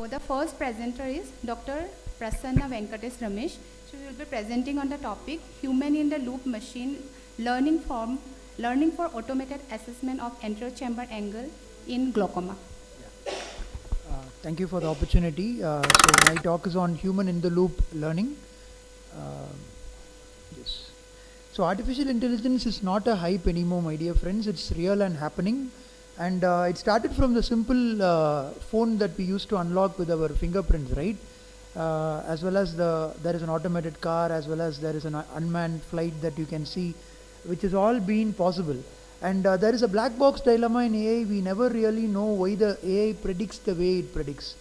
So the first presenter is Dr. Prasanna Venkatesh Ramesh. She will be presenting on the topic Human in the Loop Machine Learning for Automated Assessment of Anterior Chamber Angle in Glaucoma. Thank you for the opportunity. So my talk is on human in the loop learning. Yes. So artificial intelligence is not a hype anymore, my dear friends. It's real and happening. And it started from the simple phone that we used to unlock with our fingerprints, right? As well as there is an automated car, as well as there is an unmanned flight that you can see, which is all been possible. And there is a black box dilemma in AI. We never really know why the AI predicts the way it predicts.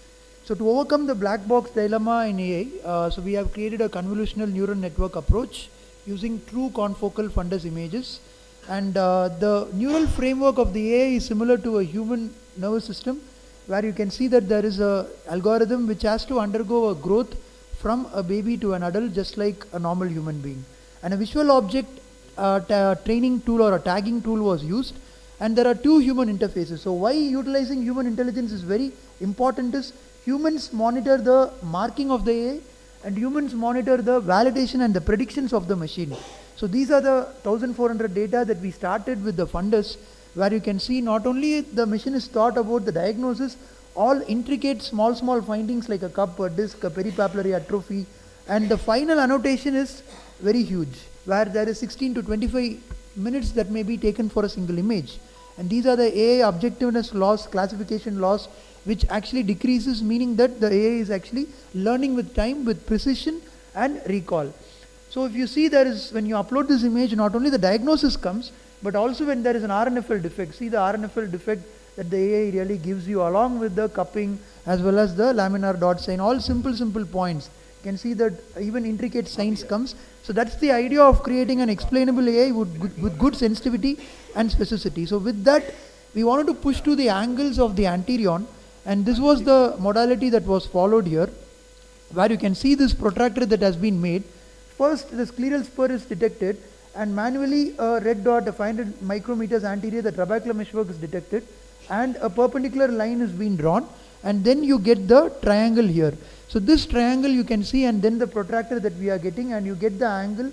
So to overcome the black box dilemma in AI, so we have created a convolutional neural network approach using true confocal fundus images. And the neural framework of the AI is similar to a human nervous system, where you can see that there is a algorithm which has to undergo a growth from a baby to an adult, just like a normal human being. And a visual object training tool or a tagging tool was used, and there are two human interfaces. So why utilizing human intelligence is very important is humans monitor the marking of the AI and humans monitor the validation and the predictions of the machine. So these are the 1400 data that we started with the fundus, where you can see not only the machine is thought about the diagnosis, all intricate small findings like a cup, a disc, a peripapillary atrophy, and the final annotation is very huge, where there is 16 to 25 minutes that may be taken for a single image. And these are the AI objectiveness loss, classification loss, which actually decreases, meaning that the AI is actually learning with time, with precision and recall. So if you see, there is, when you upload this image, not only the diagnosis comes, but also when there is an RNFL defect. See the RNFL defect that the AI really gives you, along with the cupping as well as the laminar dot sign, all simple points. You can see that even intricate signs comes. So that's the idea of creating an explainable AI with good sensitivity and specificity. So with that, we wanted to push to the angles of the anterior, and this was the modality that was followed here, where you can see this protractor that has been made. First, the scleral spur is detected, and manually a red dot, a 500 micrometers anterior, the trabecular meshwork is detected, and a perpendicular line is being drawn, and then you get the triangle here. So this triangle you can see, and then the protractor that we are getting, and you get the angle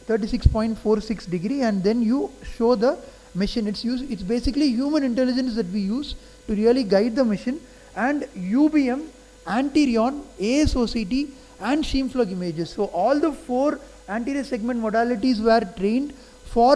36.46 degree, and then you show the machine. It's basically human intelligence that we use to really guide the machine, and UBM, anterior, ASOCT, and Scheimpflug images. So all the four anterior segment modalities were trained for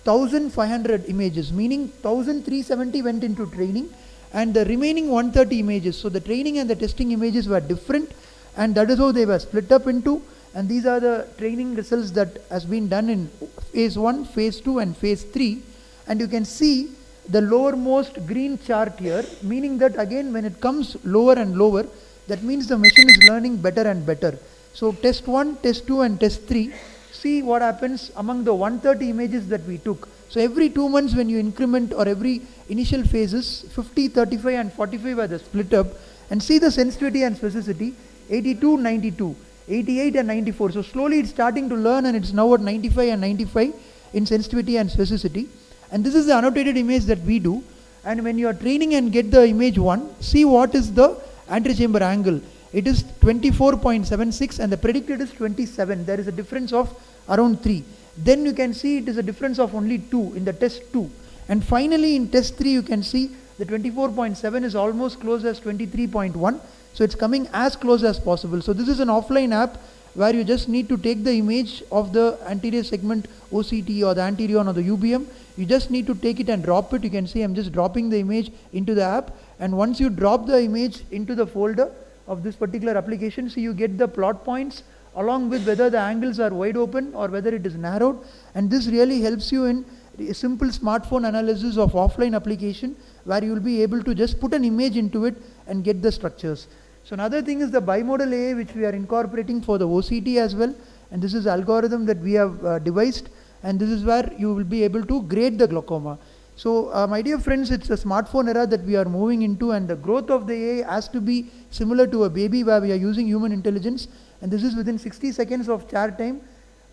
1500 images, meaning 1370 went into training, and the remaining 130 images. So the training and the testing images were different, and that is how they were split up into. And these are the training results that has been done in phase 1, phase 2 and phase 3. And you can see the lowermost green chart here, meaning that again when it comes lower and lower, that means the machine is learning better and better. So test 1, test 2 and test 3, see what happens among the 130 images that we took. So every 2 months when you increment, or every initial phases, 50, 35 and 45 are the split up, and see the sensitivity and specificity, 82, 92, 88 and 94. So slowly it's starting to learn, and it's now at 95 and 95 in sensitivity and specificity. And this is the annotated image that we do. And when you are training and get the image 1, see what is the anterior chamber angle. It is 24.76 and the predicted is 27. There is a difference of around 3. Then you can see it is a difference of only 2 in the test 2. And finally in test 3 you can see the 24.7 is almost close as 23.1. So it's coming as close as possible. So this is an offline app where you just need to take the image of the anterior segment OCT or the anterior or the UBM. You just need to take it and drop it. You can see I'm just dropping the image into the app, and once you drop the image into the folder of this particular application, so you get the plot points along with whether the angles are wide open or whether it is narrowed, and this really helps you in a simple smartphone analysis of offline application, where you will be able to just put an image into it and get the structures. So another thing is the bimodal AI, which we are incorporating for the OCT as well, and this is algorithm that we have devised, and this is where you will be able to grade the glaucoma. So my dear friends, it's a smartphone era that we are moving into, and the growth of the AI has to be similar to a baby, where we are using human intelligence, and this is within 60 seconds of chair time.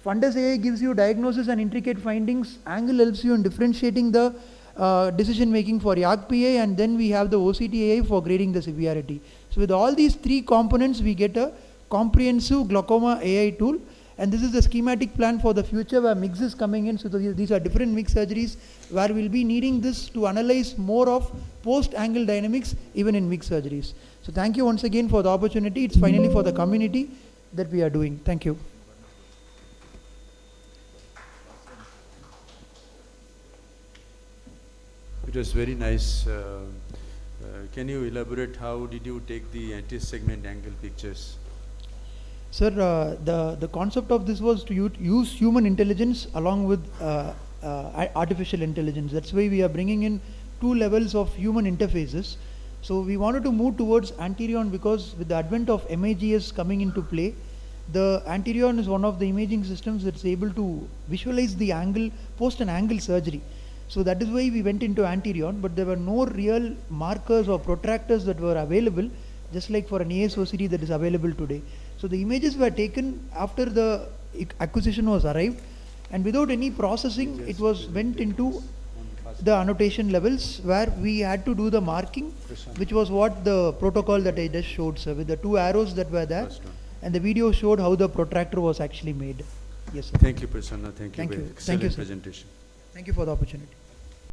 Fundus AI gives you diagnosis and intricate findings. Angle helps you in differentiating the decision making for YAG-PA, and then we have the OCT AI for grading the severity. So with all these three components, we get a comprehensive glaucoma AI tool. And this is the schematic plan for the future where MIGS is coming in. So these are different MIGS surgeries where we'll be needing this to analyze more of post-angle dynamics even in MIGS surgeries. So thank you once again for the opportunity. It's finally for the community that we are doing. Thank you. It was very nice. Can you elaborate how did you take the anti-segment angle pictures? Sir, the concept of this was to use human intelligence along with artificial intelligence. That's why we are bringing in two levels of human interfaces. So we wanted to move towards Anterion because with the advent of MIGS coming into play, the Anterion is one of the imaging systems that's able to visualize the angle post an angle surgery. So that is why we went into Anterion, but there were no real markers or protractors that were available, just like for an ASOCD that is available today. So the images were taken after the acquisition was arrived, and without any processing, it was went into the annotation levels where we had to do the marking, which was what the protocol that I just showed, sir, with the two arrows that were there, and the video showed how the protractor was actually made. Yes, sir. Thank you, Prasanna. Thank you. Thank you. Excellent Thank you, sir. presentation. Thank you for the opportunity.